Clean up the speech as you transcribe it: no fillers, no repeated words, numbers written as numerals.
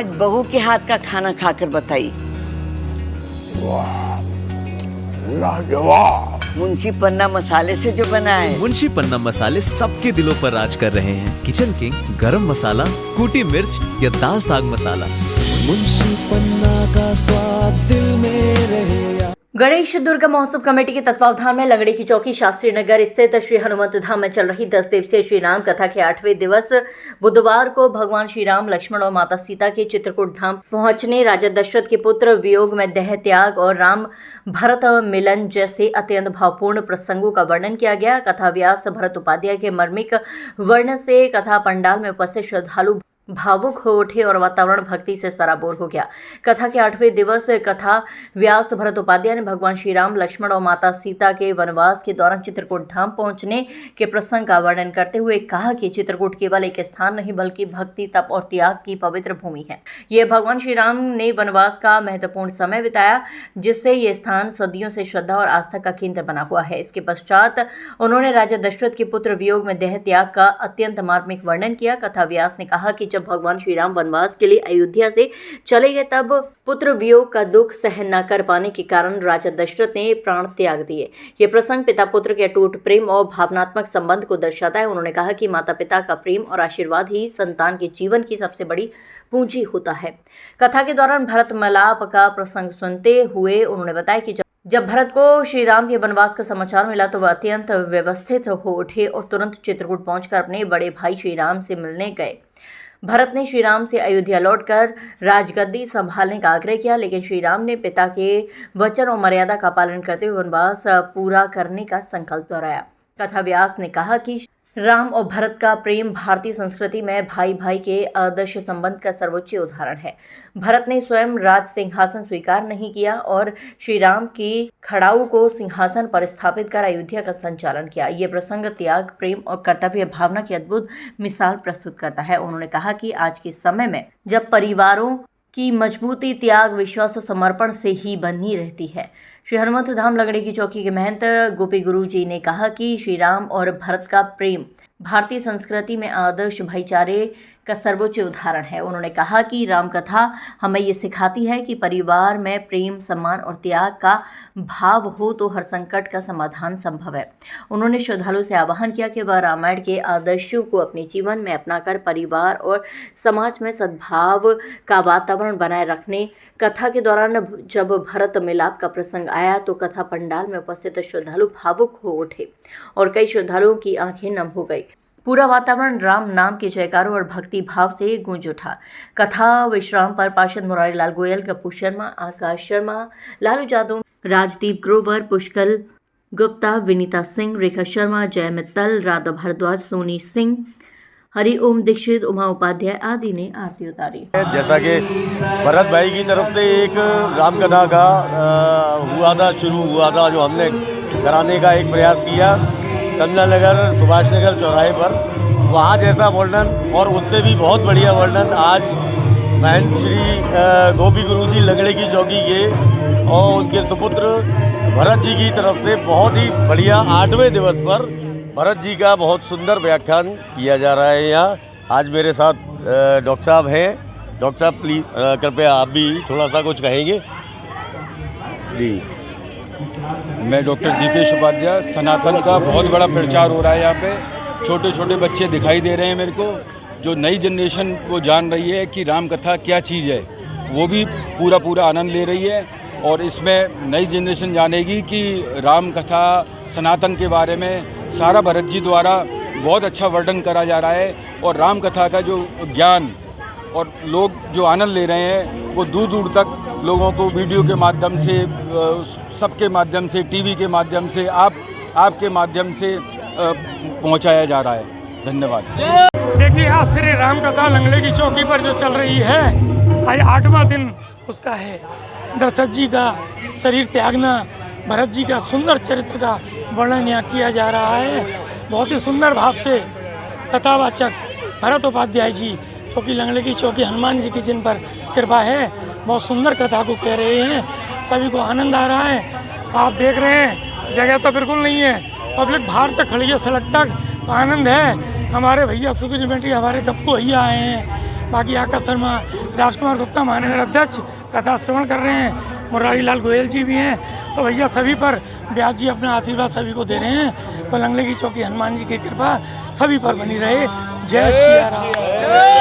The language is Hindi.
आज बहू के हाथ का खाना खाकर बताइए। लाजवाब। मुंशी पन्ना मसाले से जो बना है। मुंशी पन्ना मसाले सबके दिलों पर राज कर रहे हैं। किचन किंग, गरम मसाला, कूटी मिर्च या दाल साग मसाला, मुंशी पन्ना का स्वाद दिल में रहे। गणेश दुर्गा महोत्सव कमेटी के तत्वावधान में लंगड़ी की चौकी शास्त्री नगर स्थित श्री हनुमंत धाम में चल रही 10 दिवसीय श्री राम कथा के 8वें दिवस बुधवार को भगवान श्री राम, लक्ष्मण और माता सीता के चित्रकूट धाम पहुंचने, राजा दशरथ के पुत्र वियोग में देह त्याग और राम भरत मिलन जैसे अत्यंत भावपूर्ण प्रसंगों का वर्णन किया गया। कथा व्यास भरत उपाध्याय के मर्मिक वर्णन से कथा पंडाल में उपस्थित श्रद्धालु भावुक हो उठे और वातावरण भक्ति से सराबोर हो गया। कथा के 8वें दिवस कथा व्यास भरत उपाध्याय ने भगवान श्री राम, लक्ष्मण और माता सीता के वनवास के दौरान चित्रकूट धाम पहुंचने के प्रसंग का वर्णन करते हुए कहा कि चित्रकूट केवल एक स्थान नहीं बल्कि भक्ति, तप और त्याग की पवित्र भूमि है। ये भगवान श्री राम ने वनवास का महत्वपूर्ण समय बिताया, जिससे ये स्थान सदियों से श्रद्धा और आस्था का केंद्र बना हुआ है। इसके पश्चात उन्होंने राजा दशरथ के पुत्र वियोग में देह त्याग का अत्यंत मार्मिक वर्णन किया। कथा व्यास ने कहा कि जब भगवान श्री राम वनवास के लिए अयोध्या से चले गए तब पुत्र वियोग का दुख सहन न कर पाने के कारण राजा दशरथ ने प्राण त्याग दिए। ये प्रसंग पिता पुत्र के अटूट प्रेम और भावनात्मक संबंध को दर्शाता है। उन्होंने कहा कि माता पिता का प्रेम और आशीर्वाद ही संतान के जीवन की सबसे बड़ी पूंजी होता है। कथा के दौरान भरत मिलाप का प्रसंग सुनते हुए उन्होंने बताया कि जब भरत को श्री राम के वनवास का समाचार मिला तो वह अत्यंत व्यवस्थित हो उठे और तुरंत चित्रकूट पहुंचकर अपने बड़े भाई श्री राम से मिलने गए। भरत ने श्री राम से अयोध्या लौटकर राजगद्दी संभालने का आग्रह किया, लेकिन श्री राम ने पिता के वचन और मर्यादा का पालन करते हुए वनवास पूरा करने का संकल्प दोहराया। कथा व्यास ने कहा कि राम और भरत का प्रेम भारतीय संस्कृति में भाई भाई के आदर्श संबंध का सर्वोच्च उदाहरण है। भरत ने स्वयं राज सिंहासन स्वीकार नहीं किया और श्री राम की खड़ाऊ को सिंहासन पर स्थापित कर अयोध्या का संचालन किया। ये प्रसंग त्याग, प्रेम और कर्तव्य भावना की अद्भुत मिसाल प्रस्तुत करता है। उन्होंने कहा कि आज के समय में जब परिवारों की मजबूती त्याग, विश्वास और समर्पण से ही बनी रहती है। श्री हनुमंत धाम लंगड़ी की चौकी के महंत गोपी गुरु जी ने कहा कि श्री राम और भरत का प्रेम भारतीय संस्कृति में आदर्श भाईचारे का सर्वोच्च उदाहरण है। उन्होंने कहा कि राम कथा हमें ये सिखाती है कि परिवार में प्रेम, सम्मान और त्याग का भाव हो तो हर संकट का समाधान संभव है। उन्होंने श्रद्धालु से आह्वान किया कि वह रामायण के आदर्शों को अपने जीवन में अपनाकर परिवार और समाज में सद्भाव का वातावरण बनाए रखने। कथा के दौरान जब भरत मिलाप का प्रसंग आया तो कथा पंडाल में उपस्थित श्रद्धालु भावुक हो उठे और कई श्रद्धालुओं की आंखें नम हो गई। पूरा वातावरण राम नाम के जयकारों और भक्ति भाव से गूंज उठा। कथा विश्राम पर पार्षद मुरारी लाल गोयल, गप्पू शर्मा, आकाश शर्मा, लालू यादव, राजदीप ग्रोवर, पुष्कल गुप्ता, विनीता सिंह, रेखा शर्मा, जय मित्तल, राधा भारद्वाज, सोनी सिंह, हरि ओम दीक्षित, उमा उपाध्याय आदि ने आरती उतारी। जैसा कि भरत भाई की तरफ से एक रामकथा का शुरू हुआ था, जो हमने कराने का एक प्रयास किया कंगना नगर, सुभाष नगर चौराहे पर, वहाँ जैसा वर्णन और उससे भी बहुत बढ़िया वर्णन आज महंत श्री गोपी गुरु जी लंगड़े की चौकी के और उनके सुपुत्र भरत जी की तरफ से बहुत ही बढ़िया 8वें दिवस पर भरत जी का बहुत सुंदर व्याख्यान किया जा रहा है। यहाँ आज मेरे साथ डॉक्टर साहब हैं। डॉक्टर साहब प्लीज कृपया आप भी थोड़ा सा कुछ कहेंगे जी। मैं डॉक्टर दीपेश उपाध्याय। सनातन का बहुत बड़ा प्रचार हो रहा है यहाँ पे। छोटे छोटे बच्चे दिखाई दे रहे हैं मेरे को, जो नई जनरेशन वो जान रही है कि राम कथा क्या चीज़ है, वो भी पूरा आनंद ले रही है। और इसमें नई जनरेशन जानेगी कि राम कथा सनातन के बारे में सारा भरत जी द्वारा बहुत अच्छा वर्णन करा जा रहा है। और राम कथा का जो ज्ञान और लोग जो आनंद ले रहे हैं वो दूर दूर तक लोगों को वीडियो के माध्यम से, सबके माध्यम से, टीवी के माध्यम से, आपके माध्यम से पहुंचाया जा रहा है। धन्यवाद। देखिए, आज श्री राम कथा लंगड़े की चौकी पर जो चल रही है, आज 8वां दिन उसका है। दशरथ जी का शरीर त्यागना, भरत जी का सुंदर चरित्र का वर्णन यहाँ किया जा रहा है। बहुत ही सुंदर भाव से कथावाचक भरत उपाध्याय जी, क्योंकि लंगड़े की चौकी हनुमान जी की जिन पर कृपा है, बहुत सुंदर कथा को कह रहे हैं। सभी को आनंद आ रहा है। आप देख रहे हैं, जगह तो बिल्कुल नहीं है, पब्लिक बाहर तक खड़ी है, सड़क तक, तो आनंद है। हमारे भैया सुधीर बेटी, हमारे गप्पू भैया आए हैं, बाकी आकाश शर्मा, राजकुमार गुप्ता महानगर अध्यक्ष कथा श्रवण कर रहे हैं, मुरारी लाल गोयल जी भी हैं। तो भैया सभी पर ब्यास जी अपना आशीर्वाद सभी को दे रहे हैं। तो लंगड़े की चौकी हनुमान जी की कृपा सभी पर बनी रहे। जय सिया राम।